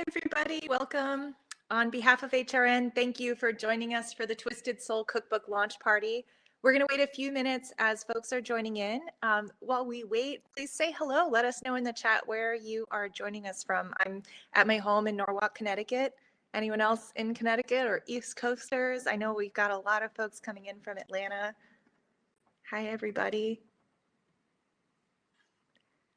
everybody. Welcome. On behalf of HRN, thank you for joining us for the Twisted Soul Cookbook launch party. We're going to wait a few minutes as folks are joining in. While we wait, please say hello. Let us know in the chat where you are joining us from. I'm at my home in Norwalk, Connecticut. Anyone else in Connecticut or East Coasters? I know we've got a lot of folks coming in from Atlanta. Hi, everybody.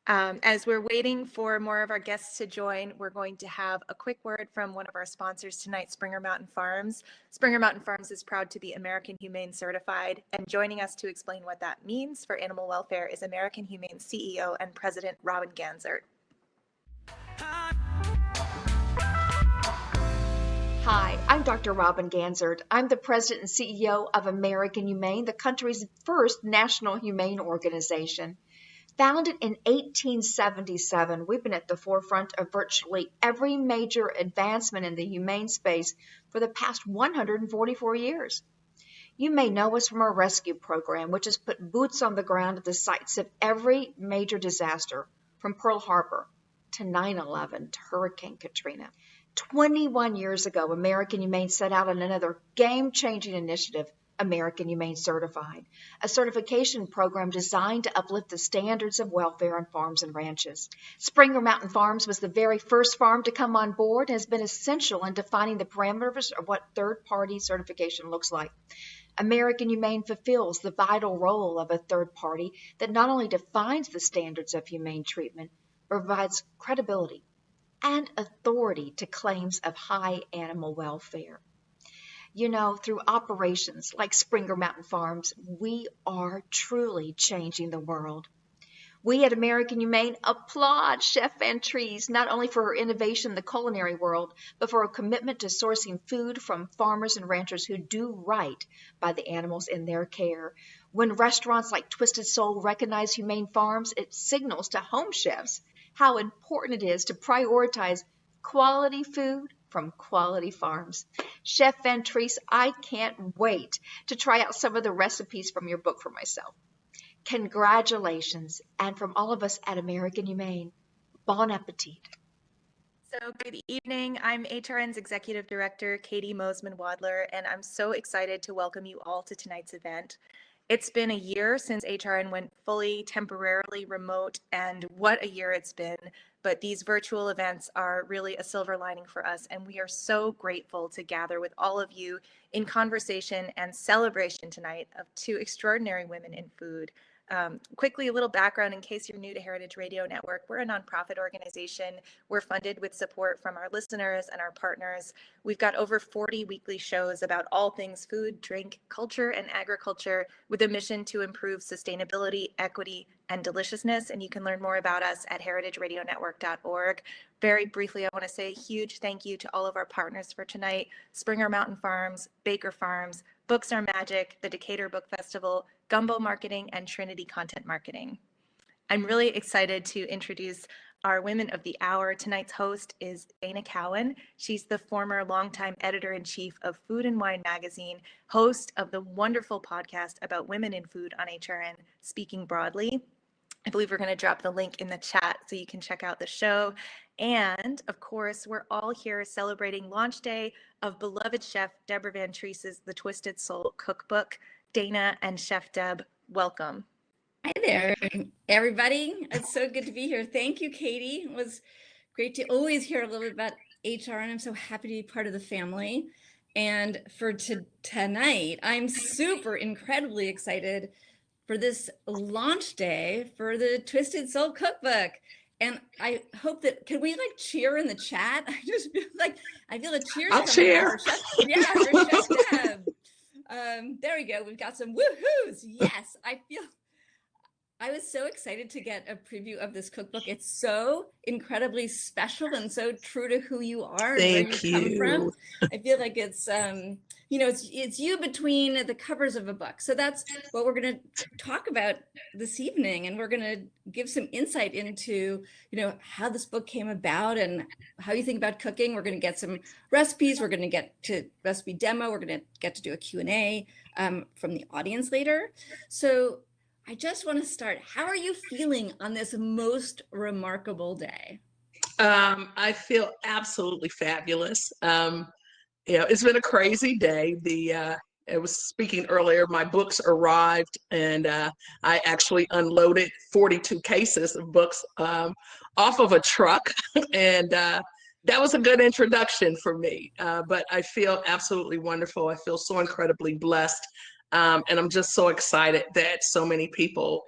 As we're waiting for more of our guests to join, we're going to have a quick word from one of our sponsors tonight, Springer Mountain Farms. Springer Mountain Farms is proud to be American Humane certified, and joining us to explain what that means for animal welfare is American Humane CEO and President Robin Ganzert. Hi, I'm Dr. Robin Ganzert. I'm the President and CEO of American Humane, the country's first national humane organization. Founded in 1877, we've been at the forefront of virtually every major advancement in the humane space for the past 144 years. You may know us from our rescue program, which has put boots on the ground at the sites of every major disaster, from Pearl Harbor to 9/11 to Hurricane Katrina. 21 years ago, American Humane set out on another game-changing initiative, American Humane Certified, a certification program designed to uplift the standards of welfare on farms and ranches. Springer Mountain Farms was the very first farm to come on board and has been essential in defining the parameters of what third-party certification looks like. American Humane fulfills the vital role of a third party that not only defines the standards of humane treatment, but provides credibility and authority to claims of high animal welfare. You know, through operations like Springer Mountain Farms, we are truly changing the world. We at American Humane applaud Chef VanTrece not only for her innovation in the culinary world, but for her commitment to sourcing food from farmers and ranchers who do right by the animals in their care. When restaurants like Twisted Soul recognize humane farms, it signals to home chefs how important it is to prioritize quality food from quality farms. Chef VanTrece, I can't wait to try out some of the recipes from your book for myself. Congratulations, and from all of us at American Humane, bon appetit. So good evening. I'm HRN's Executive Director, Katie Mosman-Wadler, and I'm so excited to welcome you all to tonight's event. It's been a year since HRN went fully temporarily remote, and what a year it's been. But these virtual events are really a silver lining for us, and we are so grateful to gather with all of you in conversation and celebration tonight of two extraordinary women in food. Quickly, a little background in case you're new to Heritage Radio Network. We're a nonprofit organization. We're funded with support from our listeners and our partners. We've got over 40 weekly shows about all things food, drink, culture, and agriculture with a mission to improve sustainability, equity, and deliciousness. And you can learn more about us at heritageradionetwork.org. Very briefly, I want to say a huge thank you to all of our partners for tonight: Springer Mountain Farms, Baker Farms, Books Are Magic, the Decatur Book Festival, Gumbo Marketing, and Trinity Content Marketing. I'm really excited to introduce our Women of the Hour. Tonight's host is Dana Cowin. She's the former longtime editor-in-chief of Food and Wine magazine, host of the wonderful podcast about women in food on HRN, Speaking Broadly. I believe we're going to drop the link in the chat so you can check out the show. And of course, we're all here celebrating launch day of beloved chef Deborah VanTrece's The Twisted Soul Cookbook. Dana and Chef Deb, welcome. Hi there, everybody. It's so good to be here. Thank you, Katie. It was great to always hear a little bit about HR, and I'm so happy to be part of the family. And for tonight, I'm super incredibly excited for this launch day for the Twisted Soul Cookbook. And I hope that, can we like cheer in the chat? I just feel like, I feel a cheers I'll cheer. For Chef Deb. There we go. We've got some woohoos. Yes, I was so excited to get a preview of this cookbook. It's so incredibly special and so true to who you are and where you come from. I feel like it's, you know, it's you between the covers of a book. So that's what we're going to talk about this evening. And we're going to give some insight into, you know, how this book came about and how you think about cooking. We're going to get some recipes. We're going to get to recipe demo. We're going to get to do a Q&A from the audience later. So I just want to start. How are you feeling on this most remarkable day? I feel absolutely fabulous. It's been a crazy day. I was speaking earlier, my books arrived, and I actually unloaded 42 cases of books off of a truck. And that was a good introduction for me. But I feel absolutely wonderful. I feel so incredibly blessed. And I'm just so excited that so many people,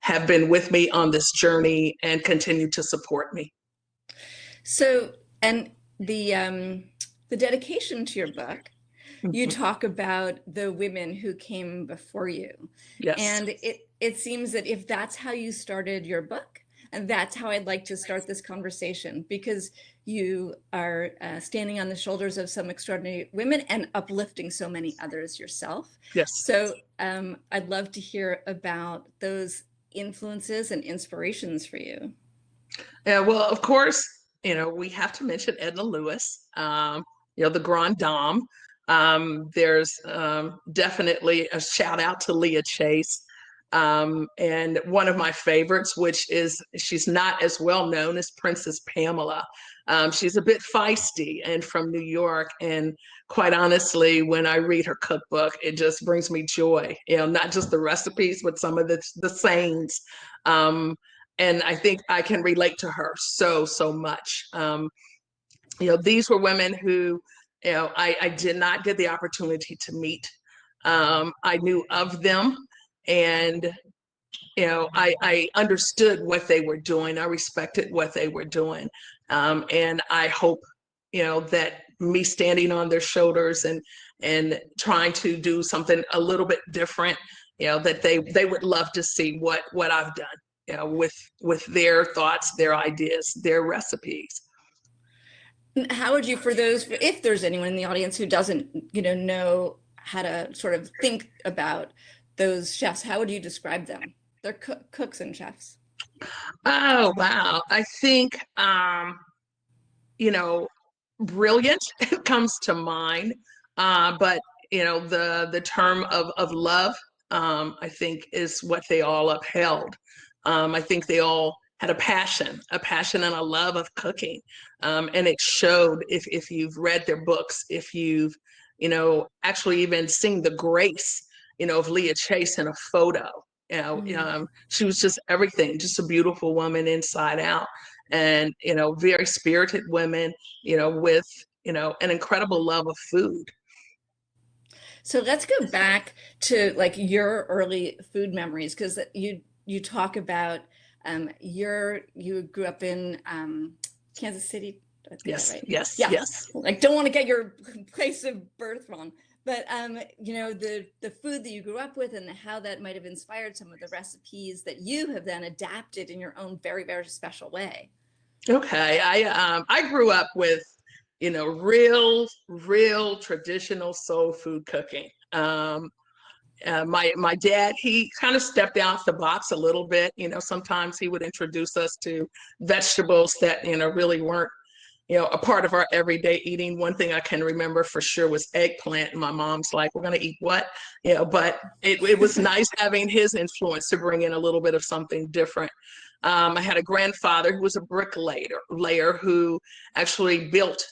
have been with me on this journey and continue to support me. So, and the dedication to your book, you talk about the women who came before you. Yes. And it seems that if that's how you started your book, and that's how I'd like to start this conversation, because you are standing on the shoulders of some extraordinary women and uplifting so many others yourself. Yes. So I'd love to hear about those influences and inspirations for you. Yeah, well, of course, we have to mention Edna Lewis, the Grand Dame. There's definitely a shout out to Leah Chase. And one of my favorites, which is, she's not as well known as Princess Pamela. She's a bit feisty and from New York. And quite honestly, when I read her cookbook, it just brings me joy, not just the recipes, but some of the sayings. And I think I can relate to her so much. These were women who, I did not get the opportunity to meet. I knew of them, and I understood what they were doing. I respected what they were doing, and I hope that me standing on their shoulders and trying to do something a little bit different, that they would love to see what I've done, with their thoughts, their ideas, their recipes. How would you, for those, if there's anyone in the audience who doesn't, know how to sort of think about those chefs, how would you describe them? They're cooks and chefs. Oh, wow. I think, brilliant comes to mind. But, the term of love, I think is what they all upheld. I think they all had a passion and a love of cooking. And it showed if you've read their books, if you've, actually even seen the grace, of Leah Chase in a photo. She was just everything, just a beautiful woman inside out, and, very spirited women, with, an incredible love of food. So let's go back to like your early food memories, because you talk about you grew up in Kansas City. Yes, right? yes, Yeah. yes. Like, don't want to get your place of birth wrong, but the food that you grew up with and how that might have inspired some of the recipes that you have then adapted in your own very, very special way. Okay, I grew up with, real traditional soul food cooking. My dad, he kind of stepped out the box a little bit. Sometimes he would introduce us to vegetables that, really weren't, a part of our everyday eating. One thing I can remember for sure was eggplant. And my mom's like, we're going to eat what? But it was nice having his influence to bring in a little bit of something different. I had a grandfather who was a bricklayer who actually built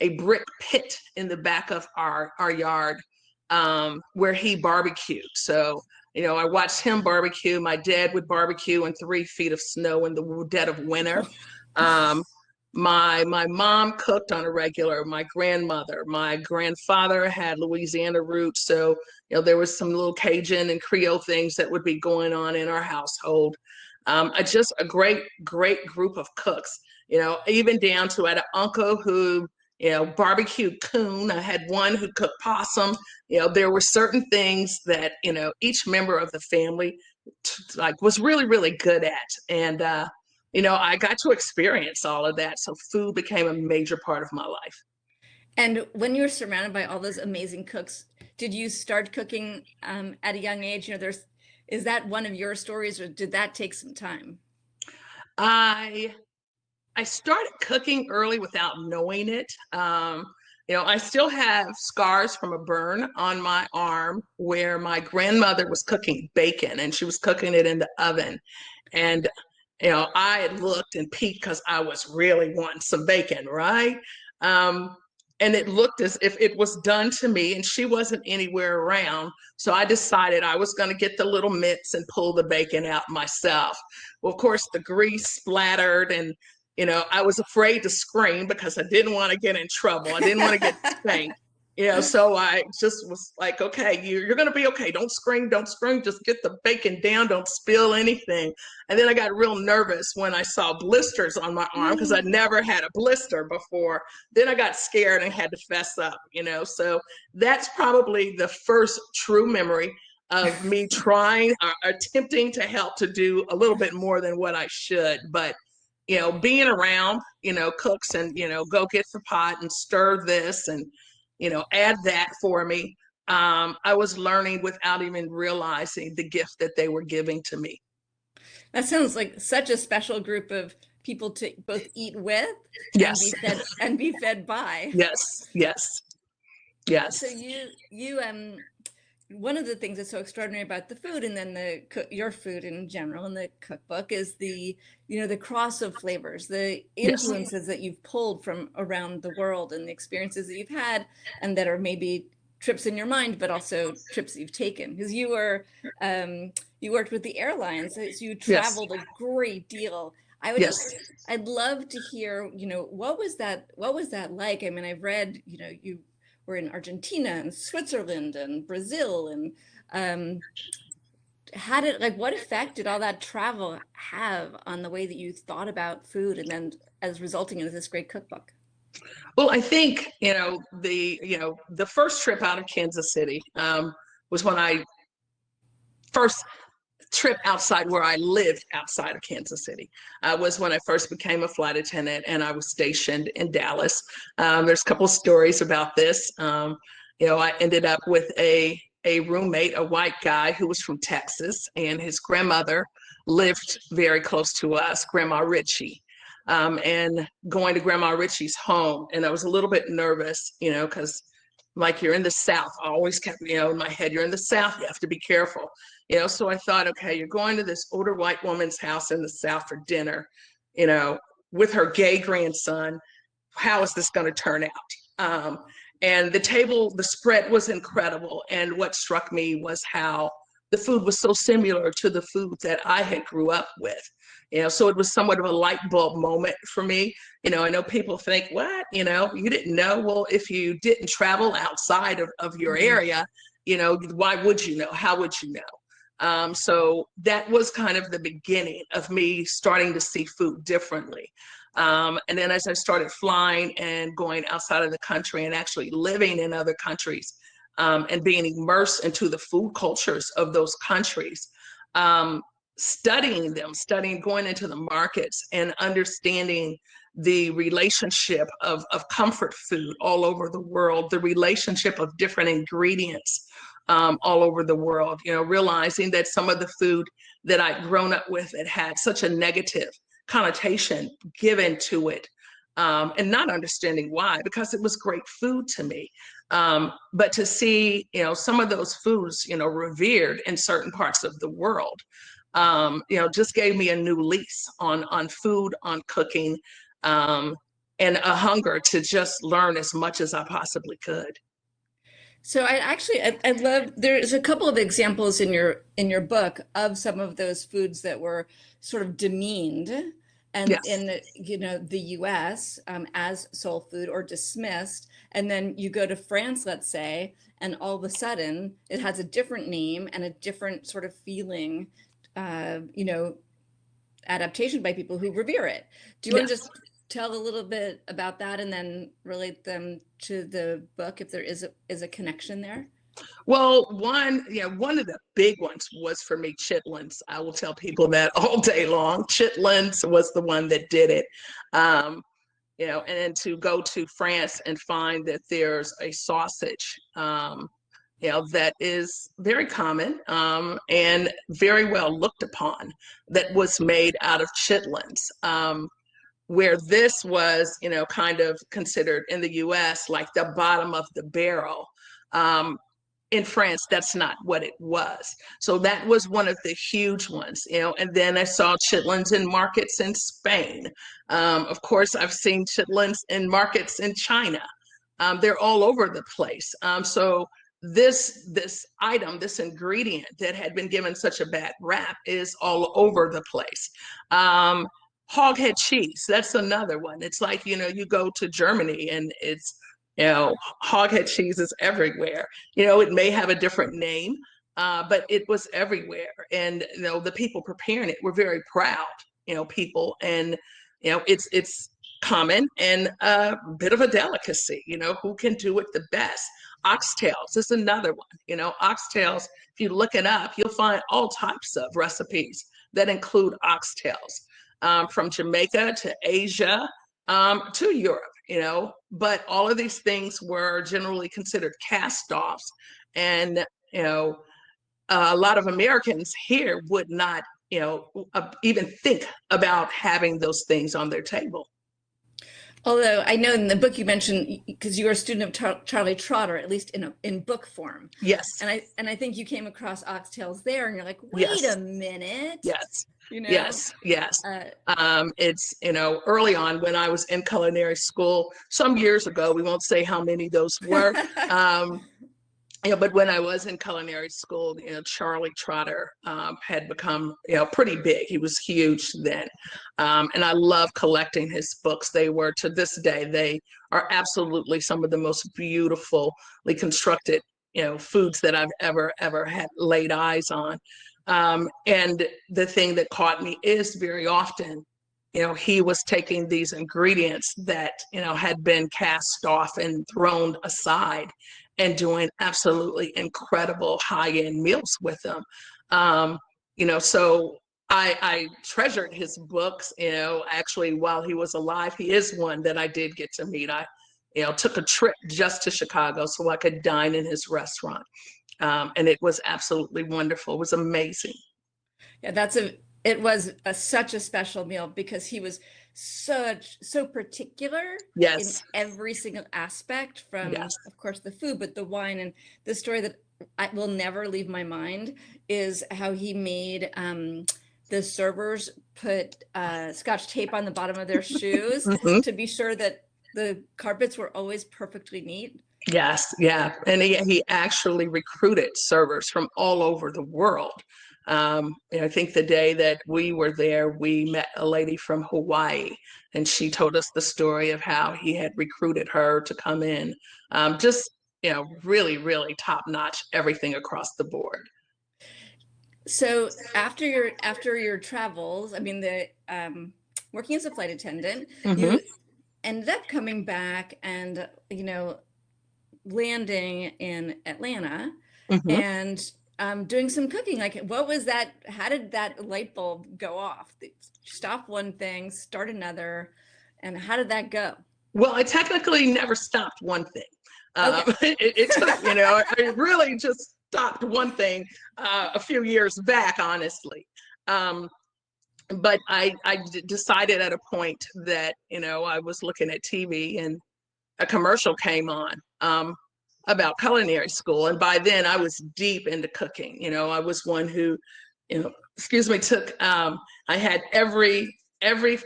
a brick pit in the back of our yard, where he barbecued. So, I watched him barbecue. My dad would barbecue in 3 feet of snow in the dead of winter. My mom cooked on a regular. My grandmother, my grandfather had Louisiana roots. So, there was some little Cajun and Creole things that would be going on in our household. Just a great group of cooks, even down to I had an uncle who, barbecued coon. I had one who cooked possum. There were certain things that, each member of the family was really, really good at. And, I got to experience all of that. So food became a major part of my life. And when you were surrounded by all those amazing cooks, did you start cooking at a young age? Is that one of your stories, or did that take some time? I started cooking early without knowing it. I still have scars from a burn on my arm where my grandmother was cooking bacon, and she was cooking it in the oven. And I had looked and peeked because I was really wanting some bacon, right? And it looked as if it was done to me, and she wasn't anywhere around. So I decided I was going to get the little mitts and pull the bacon out myself. Well, of course, the grease splattered, and I was afraid to scream because I didn't want to get in trouble. I didn't want to get spanked. So I just was like, okay, you're going to be okay. Don't scream, just get the bacon down, don't spill anything. And then I got real nervous when I saw blisters on my arm because I'd never had a blister before. Then I got scared and had to fess up, So that's probably the first true memory of me trying or attempting to help to do a little bit more than what I should. But being around, cooks and, go get the pot and stir this and, add that for me. I was learning without even realizing the gift that they were giving to me. That sounds like such a special group of people to both eat with Yes. and be fed by. Yes. So you one of the things that's so extraordinary about the food and then your food in general in the cookbook is the cross of flavors, the influences that you've pulled from around the world and the experiences that you've had and that are maybe trips in your mind, but also trips that you've taken. Because you worked with the airlines, so you traveled a great deal. I'd love to hear, what was that like? I mean, I've read, you were in Argentina and Switzerland and Brazil, and what effect did all that travel have on the way that you thought about food and then as resulting in this great cookbook? Well, I think, the first trip out of Kansas City was when I first trip outside where I lived outside of Kansas City was when I first became a flight attendant and I was stationed in Dallas. There's a couple of stories about this. I ended up with a roommate, a white guy who was from Texas, and his grandmother lived very close to us, Grandma Ritchie. And going to Grandma Ritchie's home, and I was a little bit nervous, because like you're in the South, I always kept, in my head, you're in the South, you have to be careful. So I thought, okay, you're going to this older white woman's house in the South for dinner, with her gay grandson. How is this going to turn out? And the spread was incredible. And what struck me was how the food was so similar to the food that I had grew up with. So it was somewhat of a light bulb moment for me. I know people think, what, you didn't know. Well, if you didn't travel outside of your area, why would you know? How would you know? So that was kind of the beginning of me starting to see food differently. And then as I started flying and going outside of the country and actually living in other countries, and being immersed into the food cultures of those countries, studying them, going into the markets and understanding the relationship of comfort food all over the world, the relationship of different ingredients all over the world, realizing that some of the food that I'd grown up with, it had such a negative connotation given to it, and not understanding why, because it was great food to me. But to see, some of those foods, revered in certain parts of the world, just gave me a new lease on food, on cooking, and a hunger to just learn as much as I possibly could. So I love, there's a couple of examples in your book of some of those foods that were sort of demeaned and in the US as soul food or dismissed, and then you go to France, let's say, and all of a sudden it has a different name and a different sort of feeling, adaptation by people who revere it. Do you want to just tell a little bit about that and then relate them to the book if there is a connection there? Well, one of the big ones was for me chitlins. I will tell people that all day long. Chitlins was the one that did it. And then to go to France and find that there's a sausage, that is very common and very well looked upon, that was made out of chitlins. Where this was, kind of considered in the US like the bottom of the barrel. in France, that's not what it was. So that was one of the huge ones, and then I saw chitlins in markets in Spain. Of course, I've seen chitlins in markets in China. They're all over the place. So this item, this ingredient that had been given such a bad rap is all over the place. Hoghead cheese, that's another one. It's like, you go to Germany and it's, hoghead cheese is everywhere. It may have a different name, but it was everywhere. And, the people preparing it were very proud, people. And, it's common and a bit of a delicacy, who can do it the best. Oxtails is another one, oxtails, if you look it up, you'll find all types of recipes that include oxtails, from Jamaica to Asia, to Europe, but all of these things were generally considered cast-offs. And, a lot of Americans here would not, even think about having those things on their table. Although I know in the book you mentioned, because you were a student of Charlie Trotter, at least in book form. Yes. And I think you came across oxtails there, and you're like, wait a minute. Yes. Yes. It's, early on when I was in culinary school, some years ago, we won't say how many those were. But when I was in culinary school, Charlie Trotter had become, pretty big. He was huge then. And I love collecting his books. They were, to this day, they are absolutely some of the most beautifully constructed, foods that I've ever had laid eyes on. And the thing that caught me is very often, he was taking these ingredients that, had been cast off and thrown aside and doing absolutely incredible high-end meals with them. So I treasured his books, actually while he was alive. He is one that I did get to meet. I, took a trip just to Chicago so I could dine in his restaurant. And it was absolutely wonderful. It was amazing. Yeah, it was such a special meal because he was so particular. Yes. In every single aspect, from Yes. of course the food, but the wine. And the story that I will never leave my mind is how he made the servers put Scotch tape on the bottom of their shoes to be sure that the carpets were always perfectly neat. Yes, yeah. And he actually recruited servers from all over the world. I think the day that we were there, we met a lady from Hawaii, and she told us the story of how he had recruited her to come in. Just, really, really top-notch, everything across the board. So after your travels, I mean, working as a flight attendant, you ended up coming back and, landing in Atlanta and doing some cooking. Like, what was that? How did that light bulb go off? Stop one thing, start another, and how did that go? Well, I technically never stopped one thing. Okay. It took, I really just stopped one thing a few years back, honestly. But I decided at a point that, I was looking at TV and a commercial came on about culinary school. And by then I was deep into cooking. I was one who, took, I had every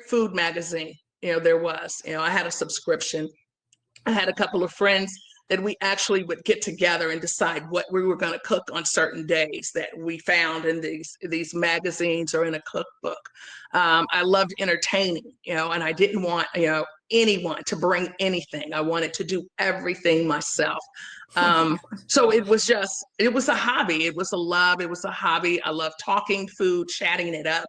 food magazine, there was, I had a subscription. I had a couple of friends that we actually would get together and decide what we were going to cook on certain days that we found in these magazines or in a cookbook. I loved entertaining, and I didn't want, anyone to bring anything. I wanted to do everything myself. So it was a hobby. It was a love. It was a hobby. I love talking food, chatting it up.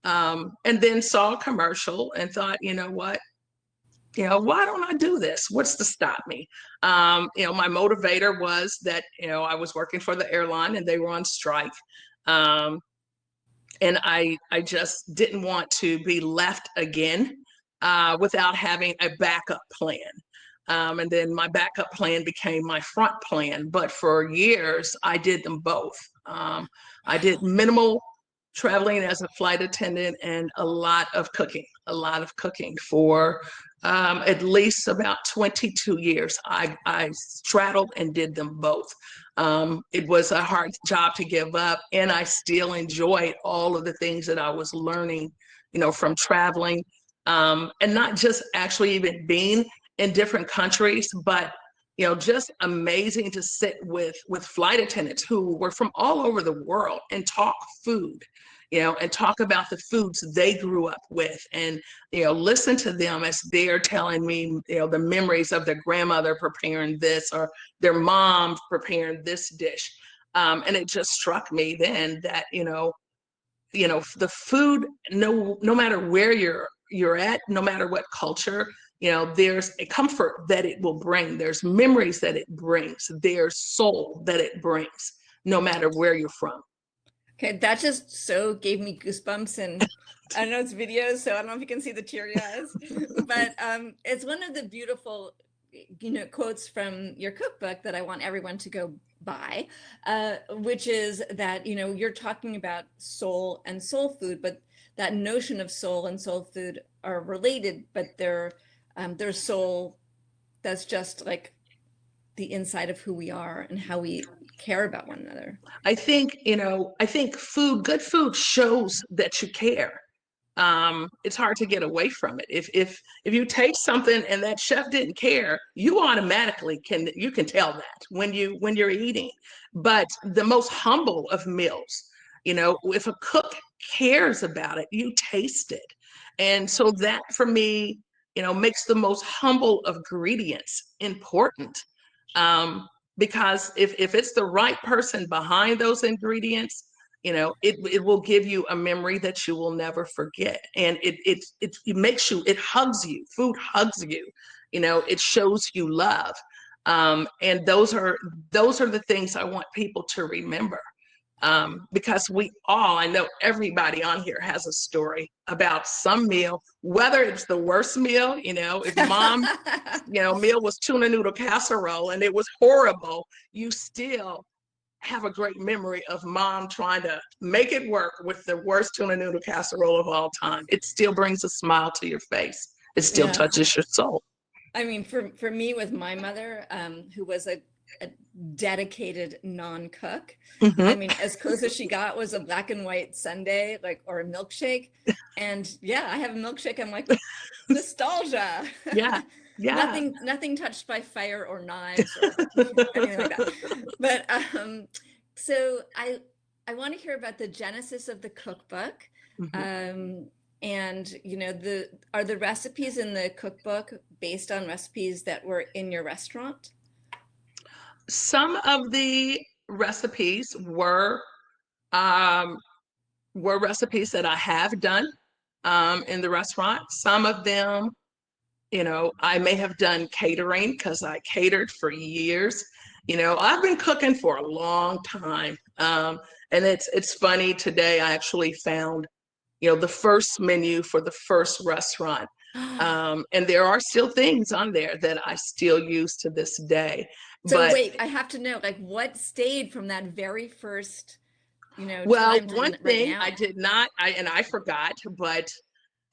And then saw a commercial and thought, what? Why don't I do this? What's to stop me? My motivator was that, I was working for the airline and they were on strike. And I just didn't want to be left again without having a backup plan. And then my backup plan became my front plan. But for years, I did them both. I did minimal traveling as a flight attendant and a lot of cooking for At least about 22 years. I straddled and did them both. It was a hard job to give up, and I still enjoyed all of the things that I was learning, from traveling, and not just actually even being in different countries, but just amazing to sit with flight attendants who were from all over the world and talk food, and talk about the foods they grew up with, and listen to them as they're telling me the memories of their grandmother preparing this or their mom preparing this dish. And it just struck me then that the food, no matter where you're at, no matter what culture, there's a comfort that it will bring. There's memories that it brings. There's soul that it brings, no matter where you're from. Okay, that just so gave me goosebumps, and I know it's videos, so I don't know if you can see the teary eyes, but it's one of the beautiful, quotes from your cookbook that I want everyone to go buy, which is that, you're talking about soul and soul food, but that notion of soul and soul food are related, but they're soul that's just like the inside of who we are and how we care about one another. I think good food shows that you care. It's hard to get away from it. If you taste something and that chef didn't care, you automatically can tell that when you're eating. But the most humble of meals, if a cook cares about it, you taste it. And so that for me, makes the most humble of ingredients important. Because if it's the right person behind those ingredients, it will give you a memory that you will never forget. And it makes you, it hugs you. Food hugs you. It shows you love. And those are the things I want people to remember. Because I know everybody on here has a story about some meal, whether it's the worst meal, if mom, meal was tuna noodle casserole and it was horrible, you still have a great memory of mom trying to make it work with the worst tuna noodle casserole of all time. It still brings a smile to your face. It still touches your soul. I mean, for me with my mother, who was a dedicated non-cook. Mm-hmm. I mean, as close as she got was a black and white sundae, or a milkshake. And I have a milkshake. I'm like, nostalgia. Yeah. Nothing touched by fire or knives or anything like that. But so I want to hear about the genesis of the cookbook. Mm-hmm. And are the recipes in the cookbook based on recipes that were in your restaurant? Some of the recipes were recipes that I have done in the restaurant. Some of them, I may have done catering because I catered for years. I've been cooking for a long time. And it's funny, today I actually found, the first menu for the first restaurant. And there are still things on there that I still use to this day. So wait, I have to know, what stayed from that very first, well, time one thing I did not, I forgot, but,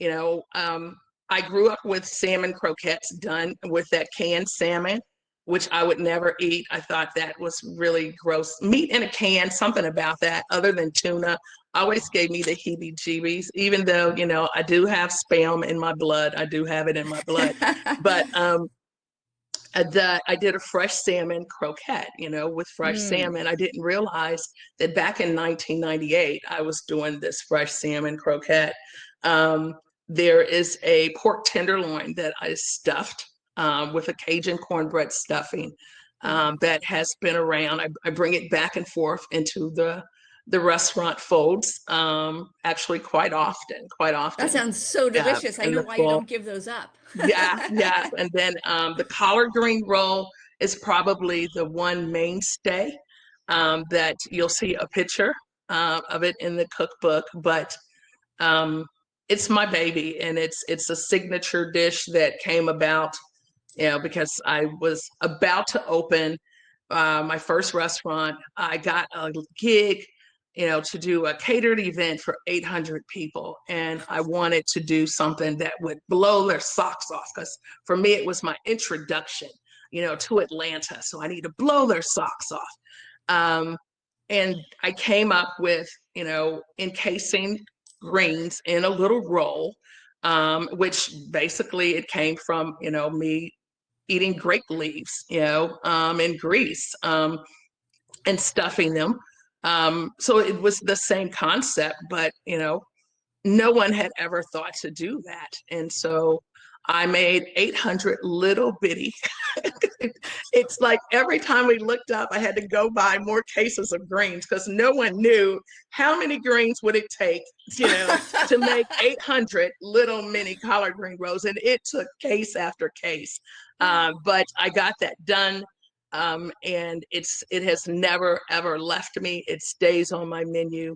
I grew up with salmon croquettes done with that canned salmon, which I would never eat. I thought that was really gross. Meat in a can, something about that, other than tuna, always gave me the heebie-jeebies, even though, I do have spam in my blood. I do have it in my blood. But I did a fresh salmon croquette, with fresh salmon. I didn't realize that back in 1998, I was doing this fresh salmon croquette. There is a pork tenderloin that I stuffed with a Cajun cornbread stuffing that has been around. I bring it back and forth into the restaurant folds actually quite often. That sounds so delicious. I know why you don't give those up. Yeah. And then the collard green roll is probably the one mainstay that you'll see a picture of it in the cookbook, but it's my baby, and it's a signature dish that came about, because I was about to open my first restaurant. I got a gig to do a catered event for 800 people. And I wanted to do something that would blow their socks off, because for me, it was my introduction, to Atlanta. So I need to blow their socks off. And I came up with, encasing greens in a little roll, which basically it came from, me eating grape leaves, in Greece, and stuffing them. So it was the same concept, but, no one had ever thought to do that. And so I made 800 little bitty. It's like every time we looked up, I had to go buy more cases of greens, because no one knew how many greens would it take, to make 800 little mini collard green rolls. And it took case after case. But I got that done. And it has never, ever left me. It stays on my menu,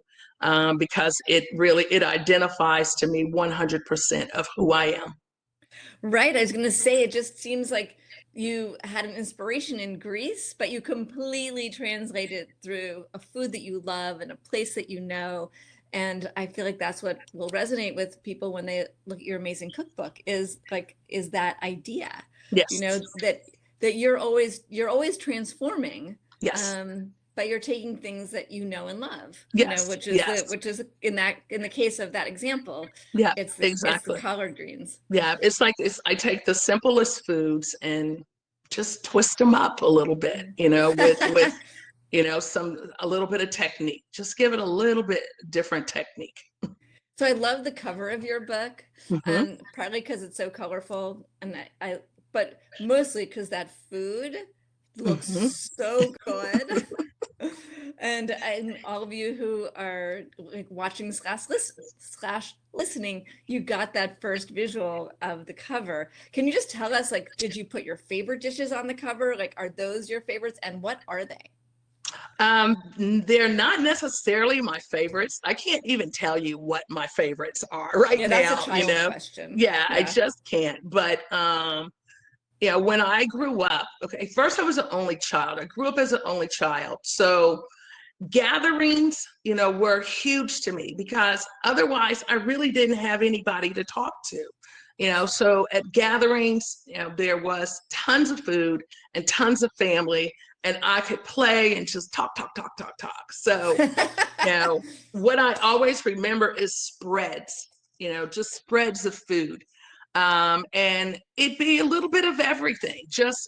because it identifies to me 100% of who I am. Right. I was going to say, it just seems like you had an inspiration in Greece, but you completely translated through a food that you love and a place that you know. And I feel like that's what will resonate with people when they look at your amazing cookbook, is that idea, Yes. that you're always transforming. Yes. But you're taking things that you know and love, Yes. which is in the case of that example, yeah, exactly. It's the exactly. collard greens. Yeah, it's like this. I take the simplest foods and just twist them up a little bit, with a little bit of technique. Just give it a little bit different technique. So I love the cover of your book, Mhm. partly because it's so colorful, and but mostly because that food looks Mhm. so good. And all of you who are like watching slash listening, you got that first visual of the cover. Can you just tell us, like, did you put your favorite dishes on the cover? Like, are those your favorites, and what are they? They're not necessarily my favorites. I can't even tell you what my favorites are right Yeah, that's now, a child question. Yeah, I Yeah. just can't. But when I grew up, okay, first I was an only child. I grew up as an only child. So gatherings, were huge to me, because otherwise I really didn't have anybody to talk to. So at gatherings, there was tons of food and tons of family, and I could play and just talk. So, what I always remember is spreads, just spreads of food. And it'd be a little bit of everything, just,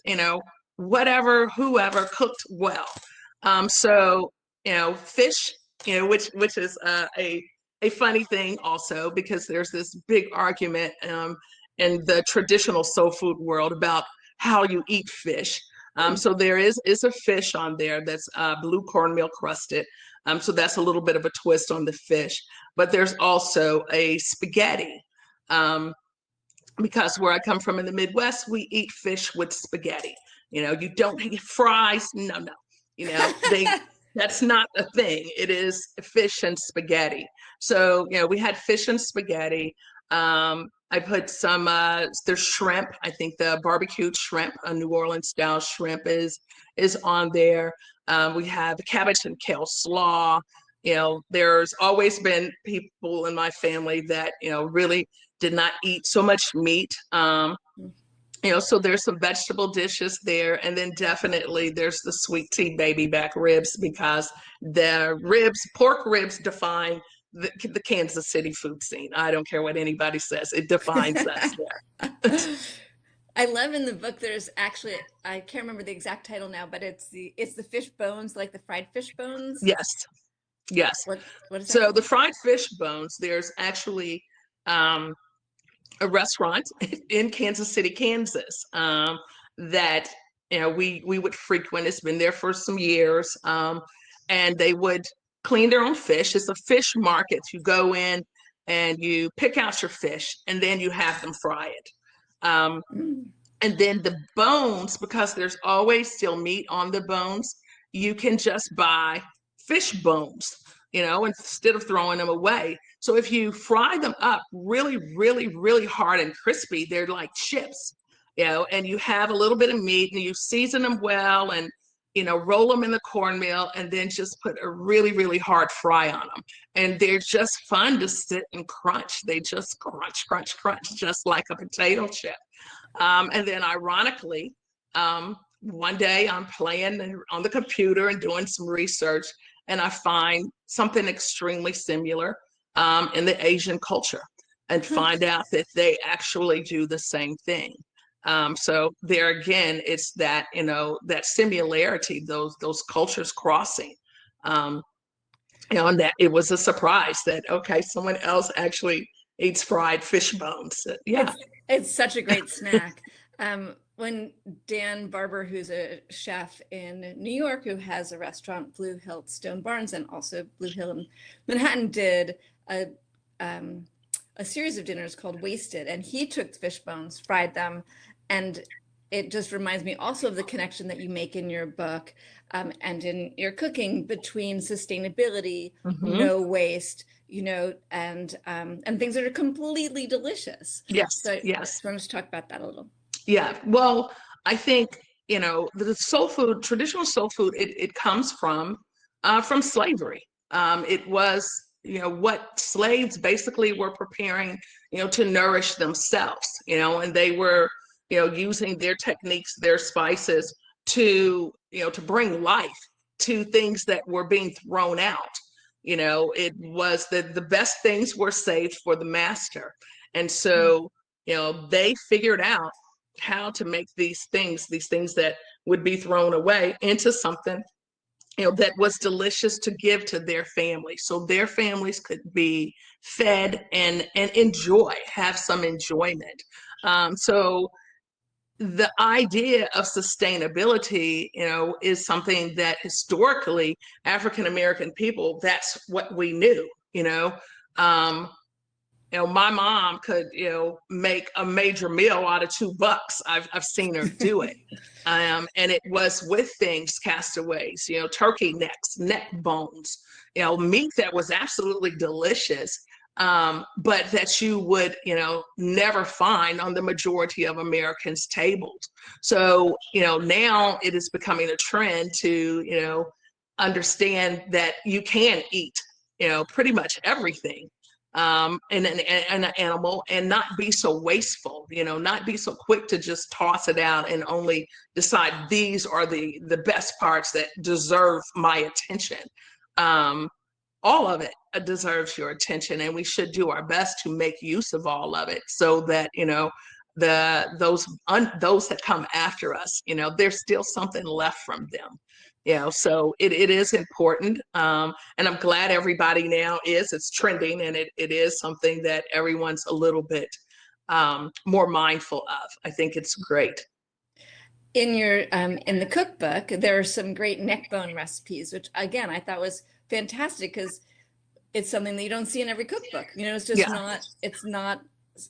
whatever, whoever cooked well. So, fish, which is a funny thing also, because there's this big argument in the traditional soul food world about how you eat fish. So there is a fish on there that's blue cornmeal crusted. So that's a little bit of a twist on the fish. But there's also a spaghetti. Because where I come from in the Midwest, we eat fish with spaghetti. You don't eat fries. No. That's not a thing. It is fish and spaghetti. So, we had fish and spaghetti. I put some, there's shrimp. I think the barbecued shrimp, a New Orleans style shrimp is on there. We have cabbage and kale slaw. There's always been people in my family that, really did not eat so much meat. So there's some vegetable dishes there. And then definitely there's the sweet tea baby back ribs, because pork ribs define the Kansas City food scene. I don't care what anybody says. It defines us there. I love in the book, there's actually, I can't remember the exact title now, but it's the fish bones, like the fried fish bones. Yes. What is that So called? the fried fish bones, there's actually a restaurant in Kansas City, Kansas, that we would frequent. It's been there for some years, and they would clean their own fish. It's a fish market. You go in and you pick out your fish, and then you have them fry it. And then the bones, because there's always still meat on the bones, you can just buy fish bones, instead of throwing them away. So if you fry them up really, really, really hard and crispy, they're like chips, and you have a little bit of meat and you season them well, and roll them in the cornmeal and then just put a really, really hard fry on them. And they're just fun to sit and crunch. They just crunch, crunch, crunch, just like a potato chip. And then ironically, one day I'm playing on the computer and doing some research, and I find something extremely similar in the Asian culture, and find out that they actually do the same thing. So there again, it's that, that similarity, those cultures crossing, and that it was a surprise that, okay, someone else actually eats fried fish bones. Yeah. It's such a great snack. When Dan Barber, who's a chef in New York, who has a restaurant, Blue Hill Stone Barns, and also Blue Hill in Manhattan, did a series of dinners called Wasted, and he took fish bones, fried them, and it just reminds me also of the connection that you make in your book and in your cooking between sustainability, no waste, and things that are completely delicious. Yes. So Yes. I want to talk about that a little. Yeah. Well, I think, the soul food, traditional soul food, it comes from slavery. It was, what slaves basically were preparing, to nourish themselves, and they were, using their techniques, their spices to, to bring life to things that were being thrown out. It was that the best things were saved for the master. And so, they figured out how to make these things that would be thrown away into something, that was delicious to give to their family, so their families could be fed and have some enjoyment. So the idea of sustainability, is something that historically African American people, that's what we knew. My mom could, make a major meal out of $2. I've seen her do it. And it was with things, castaways, turkey necks, neck bones, meat that was absolutely delicious, but that you would, never find on the majority of Americans' tables. So, now it is becoming a trend to, understand that you can eat, pretty much everything and an animal, and not be so wasteful, not be so quick to just toss it out and only decide these are the best parts that deserve my attention. All of it deserves your attention, and we should do our best to make use of all of it, so that those that come after us, there's still something left from them. So it is important. And I'm glad everybody now it's trending, and it is something that everyone's a little bit more mindful of. I think it's great. In your in the cookbook, there are some great neck bone recipes, which again I thought was fantastic, because it's something that you don't see in every cookbook. It's just it's not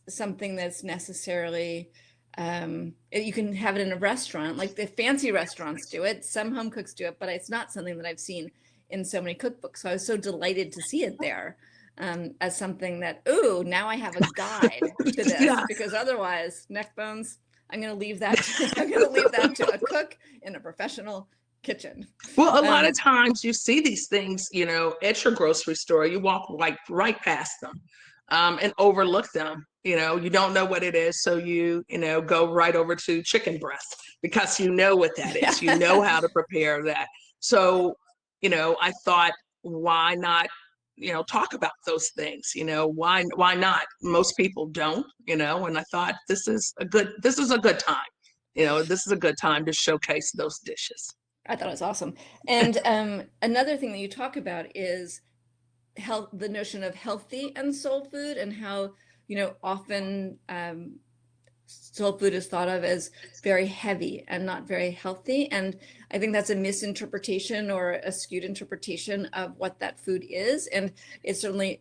something that's necessarily you can have it in a restaurant, like the fancy restaurants do it, some home cooks do it, but it's not something that I've seen in so many cookbooks. So I was so delighted to see it there as something that, now I have a guide to this, because otherwise neck bones, I'm going to leave that to a cook in a professional kitchen. Well, a lot of times you see these things, at your grocery store, you walk right past them and overlook them. You don't know what it is, so you go right over to chicken breast, because you know what that is. You know how to prepare that. So, I thought, why not, talk about those things? Why not? Most people don't, and I thought this is a good time. This is a good time to showcase those dishes. I thought it was awesome. And another thing that you talk about is the notion of healthy and soul food, and how, often soul food is thought of as very heavy and not very healthy. And I think that's a misinterpretation or a skewed interpretation of what that food is. And it's certainly,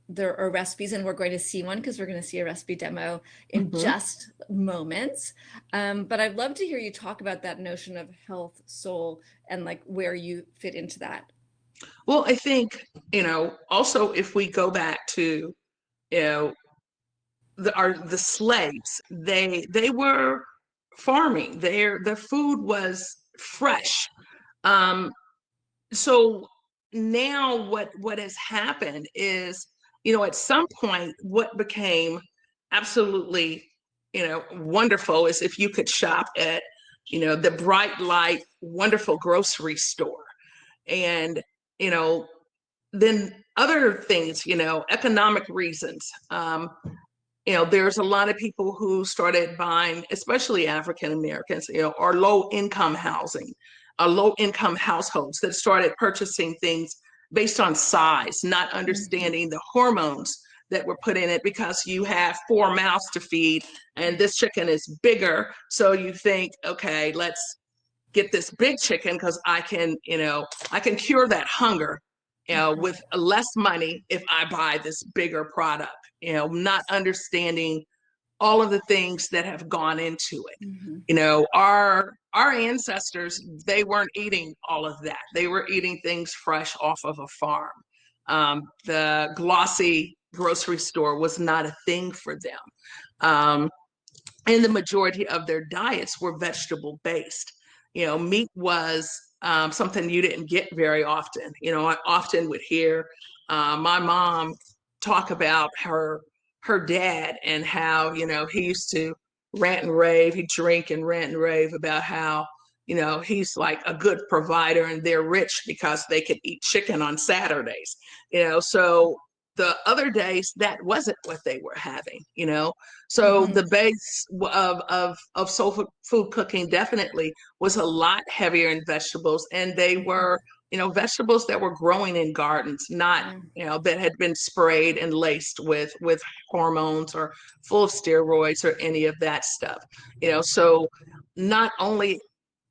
there are recipes, and we're going to see one, because we're going to see a recipe demo in just moments. But I'd love to hear you talk about that notion of health, soul, and like where you fit into that. Well, I think, also if we go back to, the slaves, they were farming. Their food was fresh. So now what has happened is, at some point, what became absolutely, wonderful is if you could shop at, the bright light, wonderful grocery store. And, then other things, economic reasons. There's a lot of people who started buying, especially African Americans, or low income housing, low income households that started purchasing things based on size, not understanding the hormones that were put in it, because you have 4 mouths to feed and this chicken is bigger. So you think, okay, let's get this big chicken because I can cure that hunger, with less money if I buy this bigger product, not understanding all of the things that have gone into it. Our ancestors, they weren't eating all of that. They were eating things fresh off of a farm. The glossy grocery store was not a thing for them. And the majority of their diets were vegetable based. Meat was something you didn't get very often. I often would hear my mom talk about her dad and how, he used to rant and rave, he'd drink and rant and rave about how, he's like a good provider and they're rich because they could eat chicken on Saturdays. So the other days that wasn't what they were having. So the base of soul food cooking definitely was a lot heavier in vegetables, and they were, vegetables that were growing in gardens, not, that had been sprayed and laced with hormones or full of steroids or any of that stuff. So not only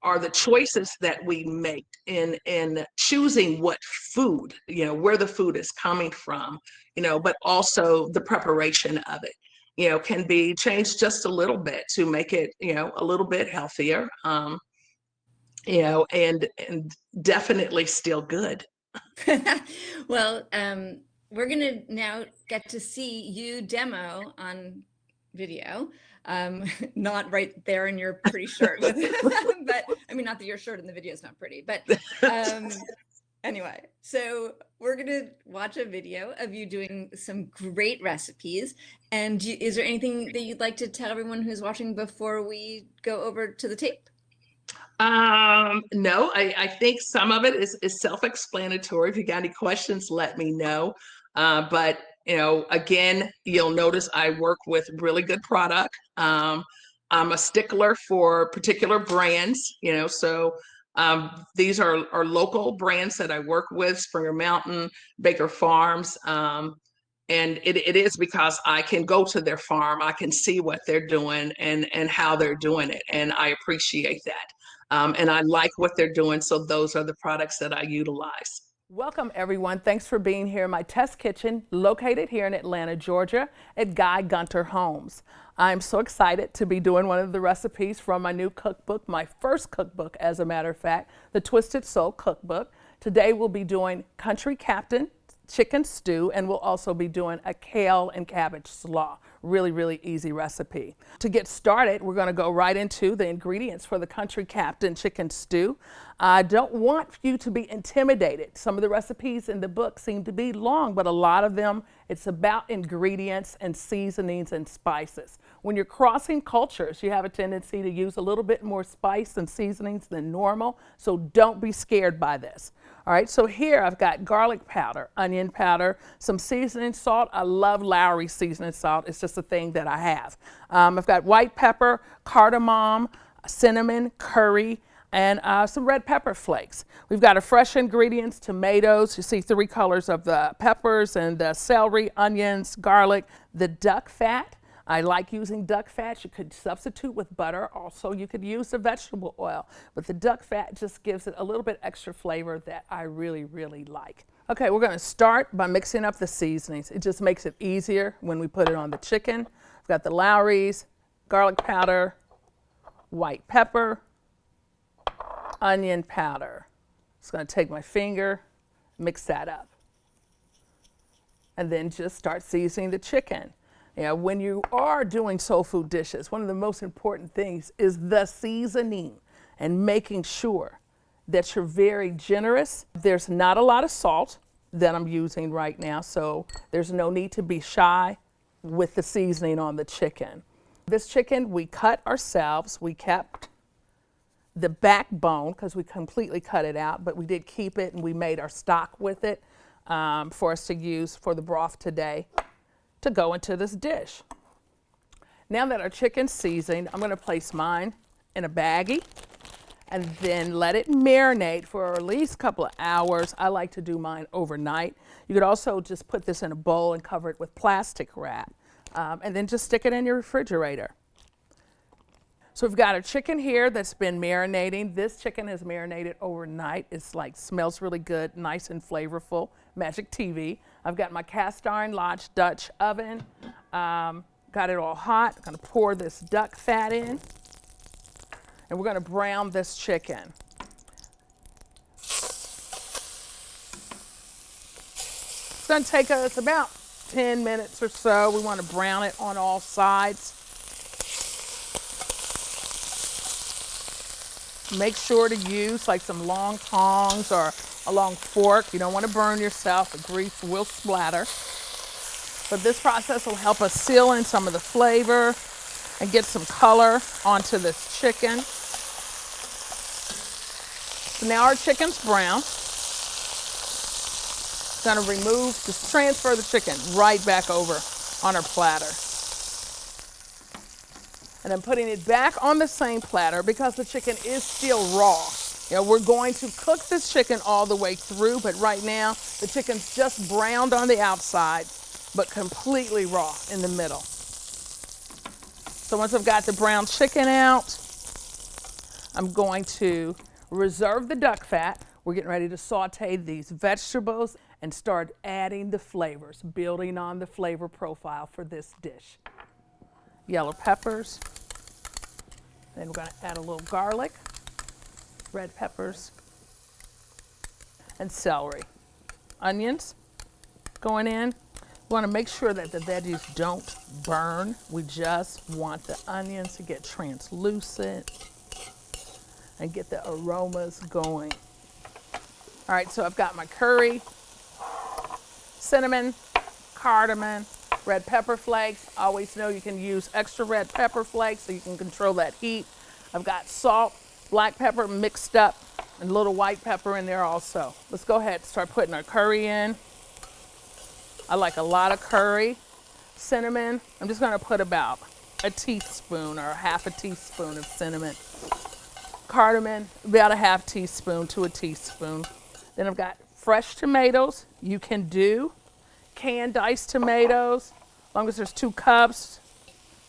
are the choices that we make in choosing what food, where the food is coming from, but also the preparation of it, can be changed just a little bit to make it, a little bit healthier, and definitely still good. Well, we're gonna now get to see you demo on video. Not right there in your pretty shirt, but I mean, not that your shirt in the video is not pretty, but anyway, so we're gonna watch a video of you doing some great recipes. And is there anything that you'd like to tell everyone who's watching before we go over to the tape? No, I think some of it is self-explanatory. If you got any questions, let me know. But again, you'll notice I work with really good product. I'm a stickler for particular brands, so these are local brands that I work with: Springer Mountain, Baker Farms. And it is because I can go to their farm, I can see what they're doing and how they're doing it, and I appreciate that. And I like what they're doing, so those are the products that I utilize. Welcome everyone, thanks for being here in my test kitchen located here in Atlanta, Georgia at Guy Gunter Homes. I'm so excited to be doing one of the recipes from my new cookbook, my first cookbook as a matter of fact, the Twisted Soul Cookbook. Today we'll be doing Country Captain chicken stew, and we'll also be doing a kale and cabbage slaw. Really, really easy recipe. To get started, we're gonna go right into the ingredients for the Country Captain chicken stew. I don't want you to be intimidated. Some of the recipes in the book seem to be long, but a lot of them, it's about ingredients and seasonings and spices. When you're crossing cultures, you have a tendency to use a little bit more spice and seasonings than normal, so don't be scared by this. All right, so here I've got garlic powder, onion powder, some seasoning salt. I love Lowry seasoning salt. It's just a thing that I have. I've got white pepper, cardamom, cinnamon, curry, and some red pepper flakes. We've got our fresh ingredients: tomatoes. You see 3 colors of the peppers, and the celery, onions, garlic, the duck fat. I like using duck fat. You could substitute with butter. Also, you could use the vegetable oil, but the duck fat just gives it a little bit extra flavor that I really, really like. Okay, we're gonna start by mixing up the seasonings. It just makes it easier when we put it on the chicken. I've got the Lowry's, garlic powder, white pepper, onion powder. Just gonna take my finger, mix that up, and then just start seasoning the chicken. When you are doing soul food dishes, one of the most important things is the seasoning. and making sure that you're very generous. There's not a lot of salt that I'm using right now, so there's no need to be shy with the seasoning on the chicken. This chicken we cut ourselves. We kept the backbone because we completely cut it out, but we did keep it and we made our stock with it for us to use for the broth today to go into this dish. Now that our chicken's seasoned, I'm going to place mine in a baggie and then let it marinate for at least a couple of hours. I like to do mine overnight. You could also just put this in a bowl and cover it with plastic wrap and then just stick it in your refrigerator. So we've got our chicken here that's been marinating. This chicken has marinated overnight. It's like, smells really good, nice and flavorful, Magic TV. I've got my cast iron Lodge Dutch oven. Got it all hot. I'm gonna pour this duck fat in and we're gonna brown this chicken. It's gonna take us about 10 minutes or so. We wanna brown it on all sides. Make sure to use like some long tongs or a long fork. You don't want to burn yourself. The grease will splatter. But this process will help us seal in some of the flavor and get some color onto this chicken. So now our chicken's brown. Gonna remove, just transfer the chicken right back over on our platter. And I'm putting it back on the same platter because the chicken is still raw. You know, we're going to cook this chicken all the way through, but right now the chicken's just browned on the outside, but completely raw in the middle. So once I've got the brown chicken out, I'm going to reserve the duck fat. We're getting ready to saute these vegetables and start adding the flavors, building on the flavor profile for this dish. Yellow peppers, then we're going to add a little garlic, red peppers, and celery. Onions going in. We want to make sure that the veggies don't burn. We just want the onions to get translucent and get the aromas going. All right, so I've got my curry, cinnamon, cardamom, red pepper flakes. Always know you can use extra red pepper flakes so you can control that heat. I've got salt, black pepper mixed up, and a little white pepper in there also. Let's go ahead and start putting our curry in. I like a lot of curry. Cinnamon, I'm just gonna put about a teaspoon or half a teaspoon of cinnamon. Cardamom, about a half teaspoon to a teaspoon. Then I've got fresh tomatoes. You can do canned diced tomatoes, as long as there's 2 cups.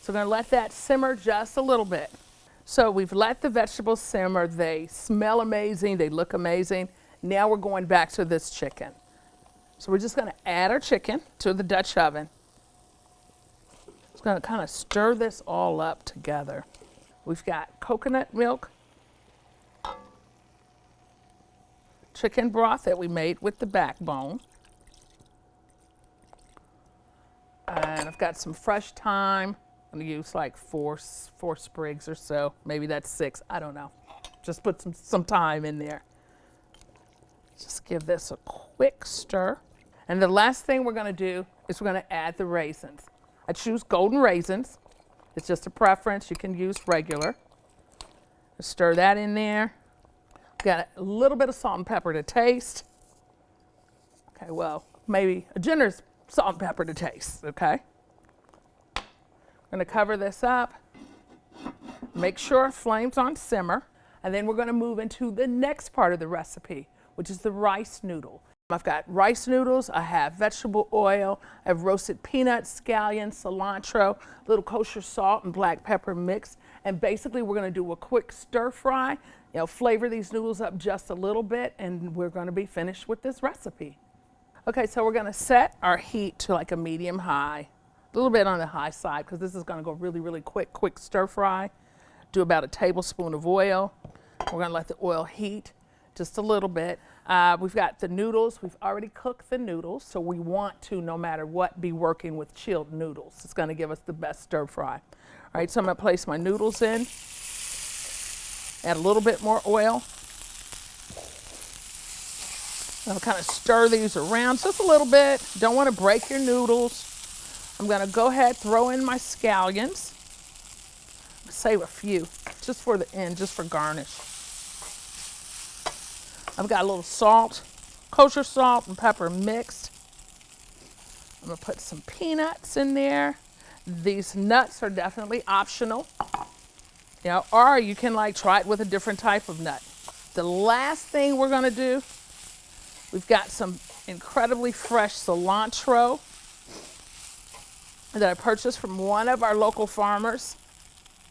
So we're gonna let that simmer just a little bit. So we've let the vegetables simmer. They smell amazing, they look amazing. Now we're going back to this chicken. So we're just gonna add our chicken to the Dutch oven. Just gonna kind of stir this all up together. We've got coconut milk, chicken broth that we made with the backbone. And I've got some fresh thyme. I'm gonna use like four sprigs or so. Maybe that's 6, I don't know. Just put some thyme in there. Just give this a quick stir. And the last thing we're gonna do is we're gonna add the raisins. I choose golden raisins. It's just a preference, you can use regular. Stir that in there. Got a little bit of salt and pepper to taste. Okay, well, maybe a generous salt and pepper to taste, okay? I'm gonna cover this up. Make sure our flame's on simmer. And then we're gonna move into the next part of the recipe, which is the rice noodle. I've got rice noodles, I have vegetable oil, I have roasted peanuts, scallions, cilantro, a little kosher salt and black pepper mix. And basically we're gonna do a quick stir fry, flavor these noodles up just a little bit, and we're gonna be finished with this recipe. Okay, so we're gonna set our heat to like a medium high, a little bit on the high side because this is gonna go really, really quick stir fry. Do about a tablespoon of oil. We're gonna let the oil heat just a little bit. We've got the noodles. We've already cooked the noodles, so we want to, no matter what, be working with chilled noodles. It's gonna give us the best stir fry. All right, so I'm gonna place my noodles in. Add a little bit more oil. I'll kind of stir these around just a little bit. Don't want to break your noodles. I'm going to go ahead, throw in my scallions. Save a few just for the end, just for garnish. I've got a little salt, kosher salt and pepper mixed. I'm going to put some peanuts in there. These nuts are definitely optional. You know, or you can like try it with a different type of nut. The last thing we're going to do, we've got some incredibly fresh cilantro that I purchased from one of our local farmers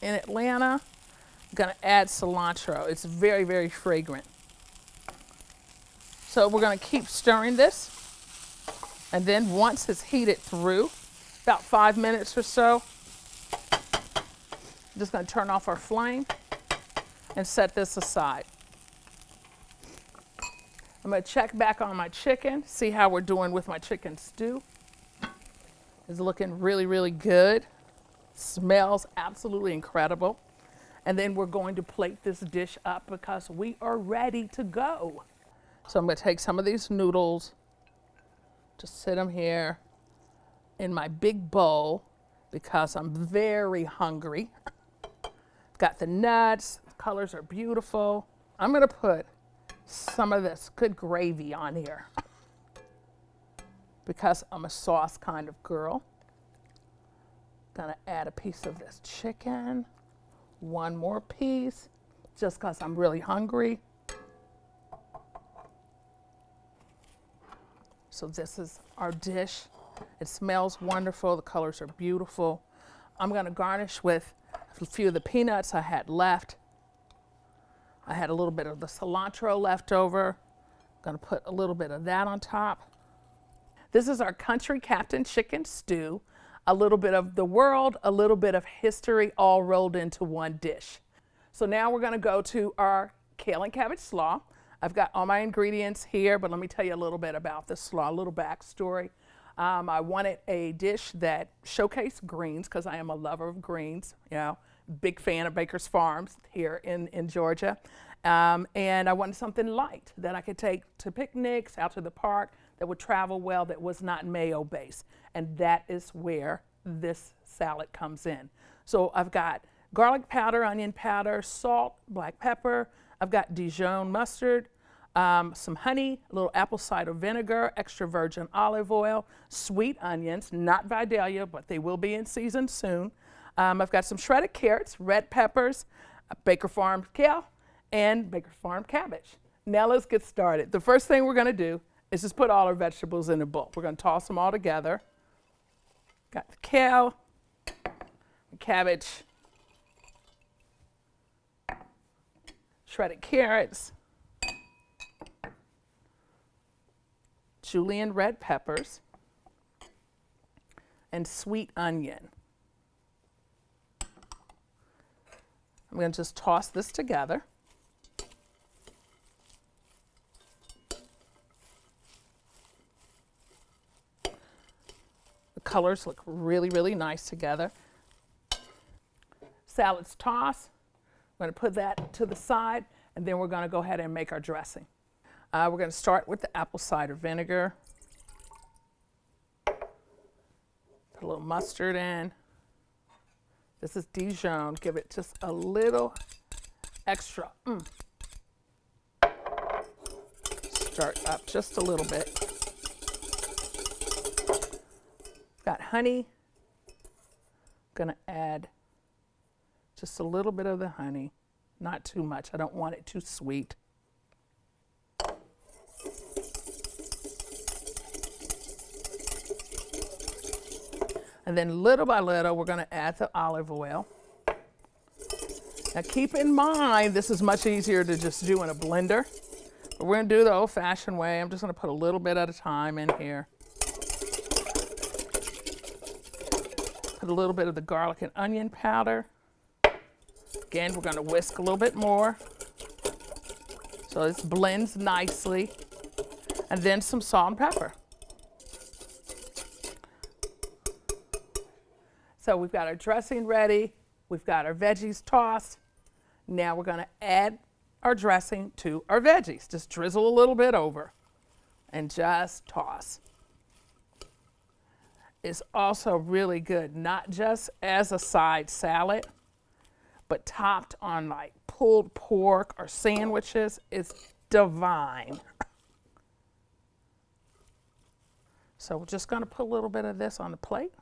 in Atlanta. I'm going to add cilantro. It's very, very fragrant. So we're going to keep stirring this. And then once it's heated through, about 5 minutes or so, I'm just going to turn off our flame and set this aside. I'm going to check back on my chicken, see how we're doing with my chicken stew. It's looking really, really good. Smells absolutely incredible. And then we're going to plate this dish up because we are ready to go. So I'm going to take some of these noodles, just sit them here in my big bowl because I'm very hungry. Got the nuts, the colors are beautiful. I'm going to put some of this good gravy on here because I'm a sauce kind of girl. Gonna add a piece of this chicken, one more piece, just because I'm really hungry. So this is our dish. It smells wonderful, the colors are beautiful. I'm gonna garnish with a few of the peanuts I had left. I had a little bit of the cilantro left over. I'm gonna put a little bit of that on top. This is our country captain chicken stew. A little bit of the world, a little bit of history, all rolled into one dish. So now we're gonna go to our kale and cabbage slaw. I've got all my ingredients here, but let me tell you a little bit about this slaw, a little backstory. I wanted a dish that showcased greens because I am a lover of greens, you know, big fan of Baker's Farms here in Georgia. And I wanted something light that I could take to picnics, out to the park, that would travel well, that was not mayo based. And that is where this salad comes in. So I've got garlic powder, onion powder, salt, black pepper. I've got Dijon mustard, some honey, a little apple cider vinegar, extra virgin olive oil, sweet onions, not Vidalia, but they will be in season soon. I've got some shredded carrots, red peppers, Baker Farm kale, and Baker Farm cabbage. Now let's get started. The first thing we're gonna do is just put all our vegetables in a bowl. We're gonna toss them all together. Got the kale, the cabbage, shredded carrots, julienne red peppers, and sweet onion. I'm going to just toss this together. The colors look really, really nice together. Salad's tossed. I'm going to put that to the side, and then we're going to go ahead and make our dressing. We're going to start with the apple cider vinegar. Put a little mustard in. This is Dijon. Give it just a little extra. Stir it up just a little bit. Got honey. Gonna add just a little bit of the honey, not too much. I don't want it too sweet. And then little by little, we're gonna add the olive oil. Now keep in mind, this is much easier to just do in a blender. But we're gonna do the old-fashioned way. I'm just gonna put a little bit at a time in here. Put a little bit of the garlic and onion powder. Again, we're gonna whisk a little bit more so this blends nicely. And then some salt and pepper. So we've got our dressing ready. We've got our veggies tossed. Now we're gonna add our dressing to our veggies. Just drizzle a little bit over and just toss. It's also really good, not just as a side salad, but topped on like pulled pork or sandwiches. It's divine. So we're just gonna put a little bit of this on the plate.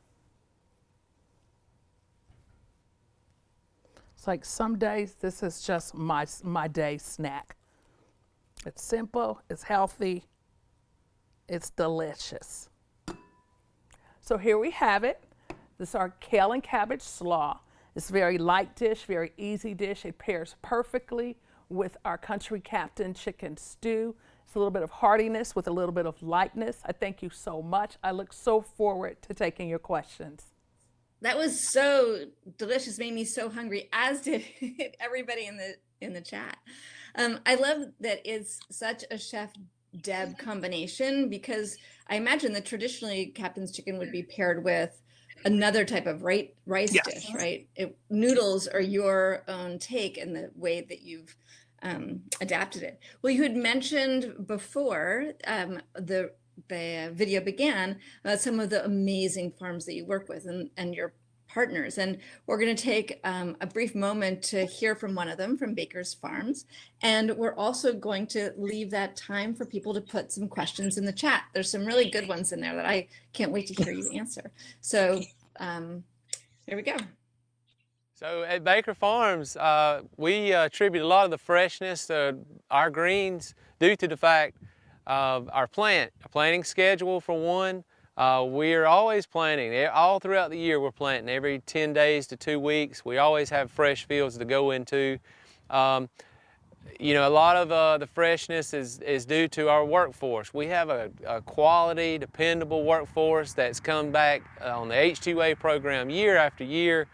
It's like some days this is just my day snack. It's simple, it's healthy, it's delicious. So here we have it. This is our kale and cabbage slaw. It's a very light dish, very easy dish. It pairs perfectly with our country captain chicken stew. It's a little bit of heartiness with a little bit of lightness. I thank you so much. I look so forward to taking your questions. That was so delicious, made me so hungry, as did everybody in the chat. I love that it's such a Chef Deb combination, because I imagine that traditionally Captain's chicken would be paired with another type of rice Yes. dish, right? Noodles are your own take and the way that you've adapted it. Well, you had mentioned before the video began about some of the amazing farms that you work with and your partners. And we're going to take a brief moment to hear from one of them, from Baker's Farms. And we're also going to leave that time for people to put some questions in the chat. There's some really good ones in there that I can't wait to hear you answer. So here we go. So at Baker Farms, we attribute a lot of the freshness to our greens due to the fact of our planting schedule, for one. We're always planting. All throughout the year we're planting. Every 10 days to 2 weeks. We always have fresh fields to go into. You know, a lot of the freshness is due to our workforce. We have a quality, dependable workforce that's come back on the H2A program year after year.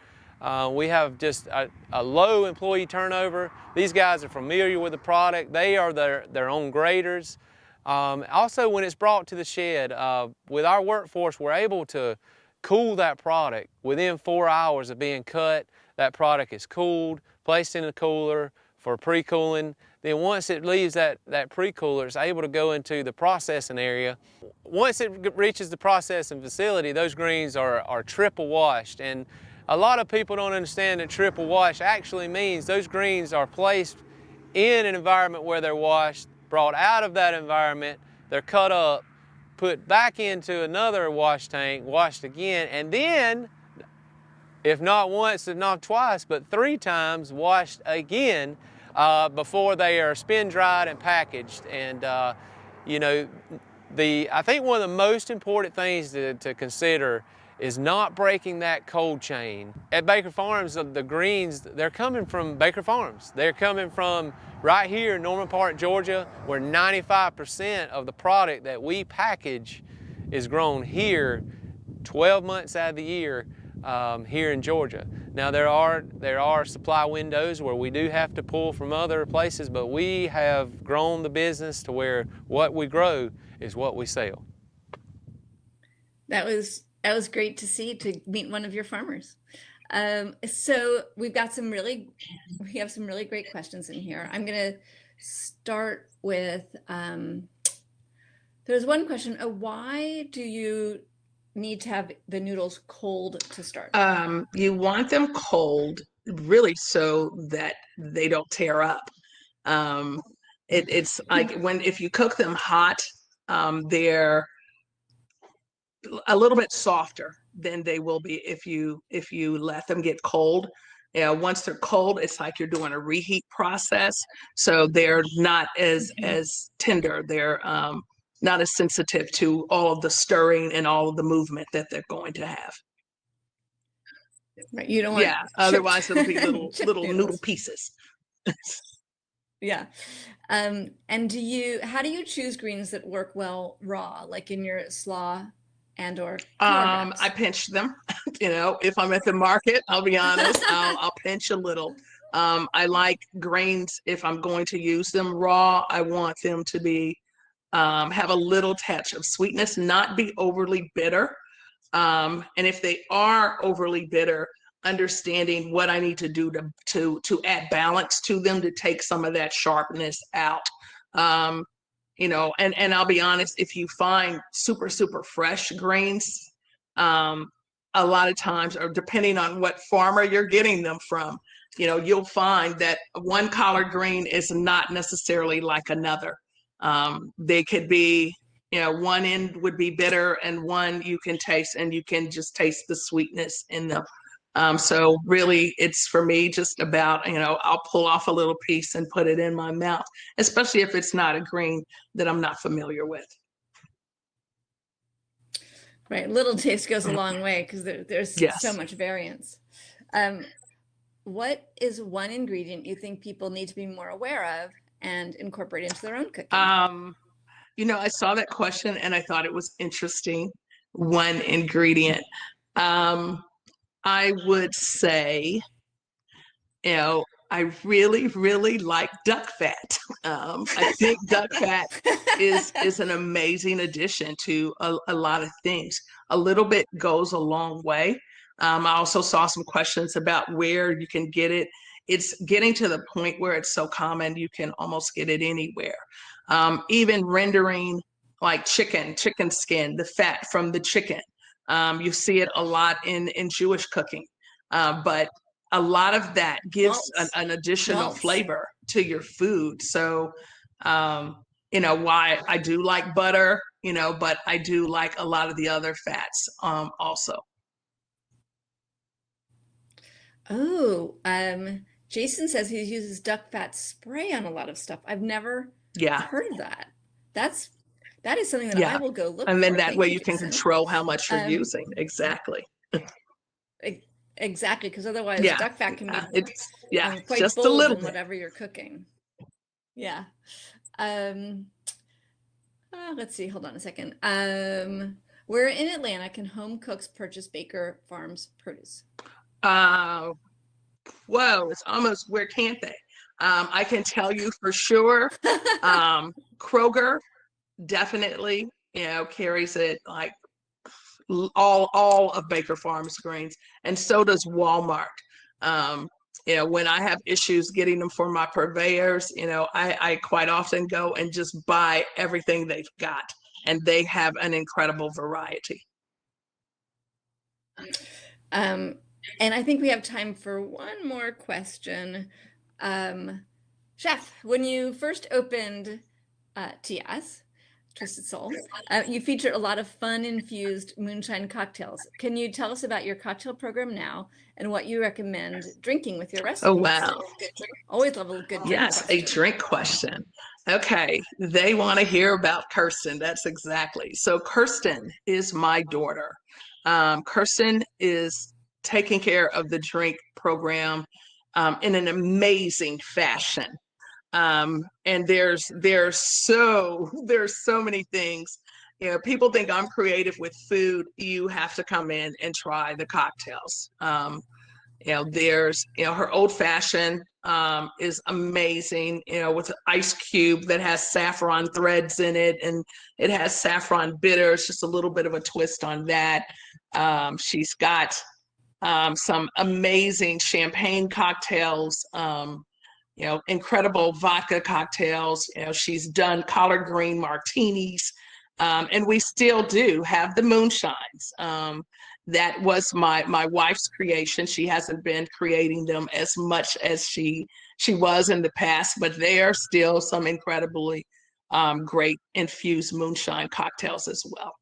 We have just a low employee turnover. These guys are familiar with the product. They are their own graders. Also, when it's brought to the shed, with our workforce, we're able to cool that product. Within 4 hours of being cut, that product is cooled, placed in a cooler for pre-cooling. Then once it leaves that pre-cooler, it's able to go into the processing area. Once it reaches the processing facility, those greens are triple washed. And a lot of people don't understand that triple wash actually means those greens are placed in an environment where they're washed, brought out of that environment, they're cut up, put back into another wash tank, washed again, and then, if not once, if not twice, but 3 times washed again before they are spin dried and packaged. And you know, I think one of the most important things to consider is not breaking that cold chain. At Baker Farms, the greens, they're coming from Baker Farms. They're coming from right here in Norman Park, Georgia, where 95% of the product that we package is grown here 12 months out of the year here in Georgia. Now there are supply windows where we do have to pull from other places, but we have grown the business to where what we grow is what we sell. That was great to see, to meet one of your farmers. So we have some really great questions in here. I'm going to start with, there's one question. Why do you need to have the noodles cold to start? You want them cold, really, so that they don't tear up. It's like if you cook them hot, they're a little bit softer than they will be if you let them get cold. Yeah, once they're cold, it's like you're doing a reheat process, so they're not as tender. They're not as sensitive to all of the stirring and all of the movement that they're going to have. Right, you don't want otherwise it'll be little noodles. noodle pieces. Yeah. And how do you choose greens that work well raw, like in your slaw and or I pinch them. You know, if I'm at the market, I'll be honest, I'll pinch a little. I like grains, if I'm going to use them raw, I want them to be have a little touch of sweetness, not be overly bitter. And if they are overly bitter, understanding what I need to do to add balance to them, to take some of that sharpness out. You know, and I'll be honest, if you find super, super fresh greens, a lot of times, or depending on what farmer you're getting them from, you know, you'll find that one collard green is not necessarily like another. They could be, you know, one end would be bitter and one you can taste, and you can just taste the sweetness in them. So really, it's for me just about, you know, I'll pull off a little piece and put it in my mouth, especially if it's not a green that I'm not familiar with. Right. Little taste goes a long way because there's Yes. so much variance. What is one ingredient you think people need to be more aware of and incorporate into their own cooking? You know, I saw that question and I thought it was interesting. One ingredient. I would say, you know, I really, really like duck fat. I think duck fat is an amazing addition to a lot of things. A little bit goes a long way. I also saw some questions about where you can get it. It's getting to the point where it's so common you can almost get it anywhere. Even rendering like chicken skin, the fat from the chicken. You see it a lot in Jewish cooking, but a lot of that gives an additional flavor to your food. So, you know, why I do like butter, you know, but I do like a lot of the other fats also. Oh, Jason says he uses duck fat spray on a lot of stuff. I've never heard of that. That is something that I will go look for. And then that Thank way you, you can Jason. control how much you're using. Exactly. Exactly, because otherwise duck fat can be it's quite just bold a little in bit. whatever you're cooking. Yeah. Let's see. Hold on a second. Where in Atlanta can home cooks purchase Baker Farms produce? Whoa, it's almost, where can't they? I can tell you for sure, Kroger definitely, you know, carries it, like all of Baker Farms greens, and so does Walmart. You know, when I have issues getting them for my purveyors, you know, I quite often go and just buy everything they've got, and they have an incredible variety. And I think we have time for one more question. Chef, when you first opened TS, Twisted Soul, you featured a lot of fun-infused moonshine cocktails. Can you tell us about your cocktail program now and what you recommend drinking with your recipes? Oh, wow. Always love a good drink Yes, question. a drink question. Okay, they want to hear about Kirsten. That's exactly. So Kirsten is my daughter. Kirsten is taking care of the drink program in an amazing fashion. And there's so many things. You know, people think I'm creative with food. You have to come in and try the cocktails. You know, there's, you know, her old fashioned is amazing, you know, with an ice cube that has saffron threads in it, and it has saffron bitters, just a little bit of a twist on that. She's got some amazing champagne cocktails, you know, incredible vodka cocktails. You know, she's done collard green martinis, and we still do have the moonshines. That was my wife's creation. She hasn't been creating them as much as she was in the past, but they are still some incredibly great infused moonshine cocktails as well.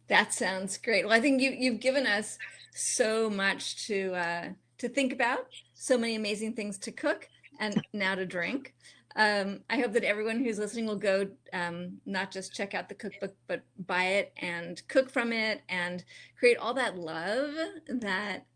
That sounds great. Well, I think you've given us so much to think about, so many amazing things to cook and now to drink. I hope that everyone who's listening will go not just check out the cookbook, but buy it and cook from it and create all that love that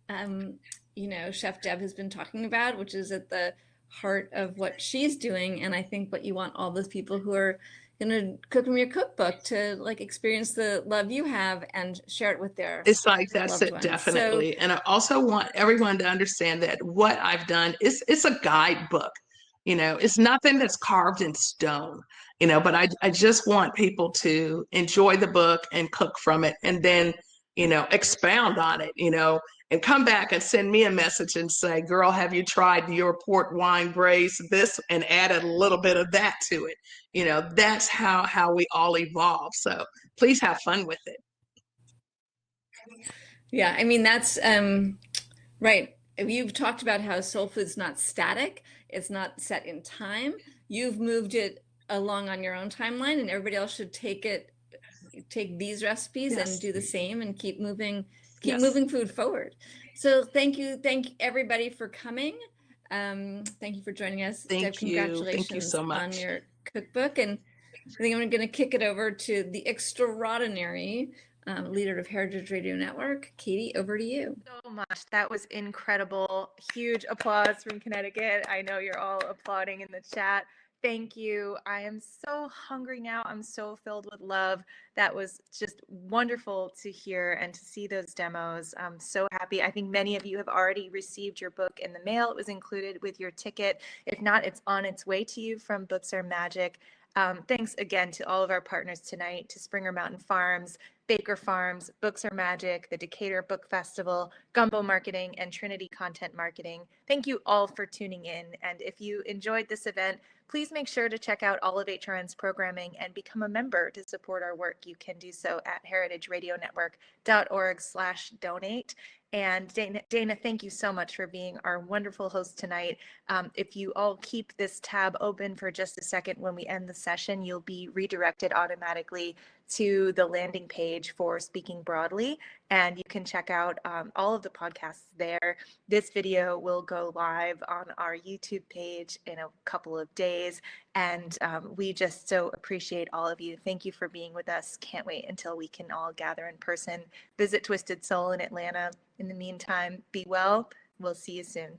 you know, Chef Deb has been talking about, which is at the heart of what she's doing. And I think what you want all those people who are going to cook from your cookbook to like experience the love you have and share it with their It's like, that's loved it, ones. definitely. And I also want everyone to understand that what I've done is, it's a guidebook. You know, it's nothing that's carved in stone, you know, but I just want people to enjoy the book and cook from it. And then, expound on it, and come back and send me a message and say, girl, have you tried your port wine braise this, and added a little bit of that to it. That's how we all evolve. So please have fun with it. Yeah, I mean, that's right. You've talked about how soul food's not static, it's not set in time. You've moved it along on your own timeline, and everybody else should take these recipes Yes. and do the same and keep moving Yes. food forward. So thank you everybody for coming. Thank you for joining us. Thank Deb, you. congratulations Thank you so much. on your cookbook. And I think I'm going to kick it over to the extraordinary leader of Heritage Radio Network. Katie, over to you. So much. That was incredible. Huge applause from Connecticut. I know you're all applauding in the chat. Thank you. I am so hungry now. I'm so filled with love. That was just wonderful to hear and to see those demos. I'm so happy. I think many of you have already received your book in the mail. It was included with your ticket. If not, it's on its way to you from Books Are Magic. Thanks again to all of our partners tonight, to Springer Mountain Farms, Baker Farms, Books Are Magic, the Decatur Book Festival, Gumbo Marketing, and Trinity Content Marketing. Thank you all for tuning in. And if you enjoyed this event, please make sure to check out all of HRN's programming and become a member to support our work. You can do so at heritageradionetwork.org/donate. And Dana, thank you so much for being our wonderful host tonight. If you all keep this tab open for just a second when we end the session, you'll be redirected automatically to the landing page for Speaking Broadly, and you can check out all of the podcasts there. This video will go live on our YouTube page in a couple of days, and we just so appreciate all of you. Thank you for being with us. Can't wait until we can all gather in person. Visit Twisted Soul in Atlanta. In the meantime, be well. We'll see you soon.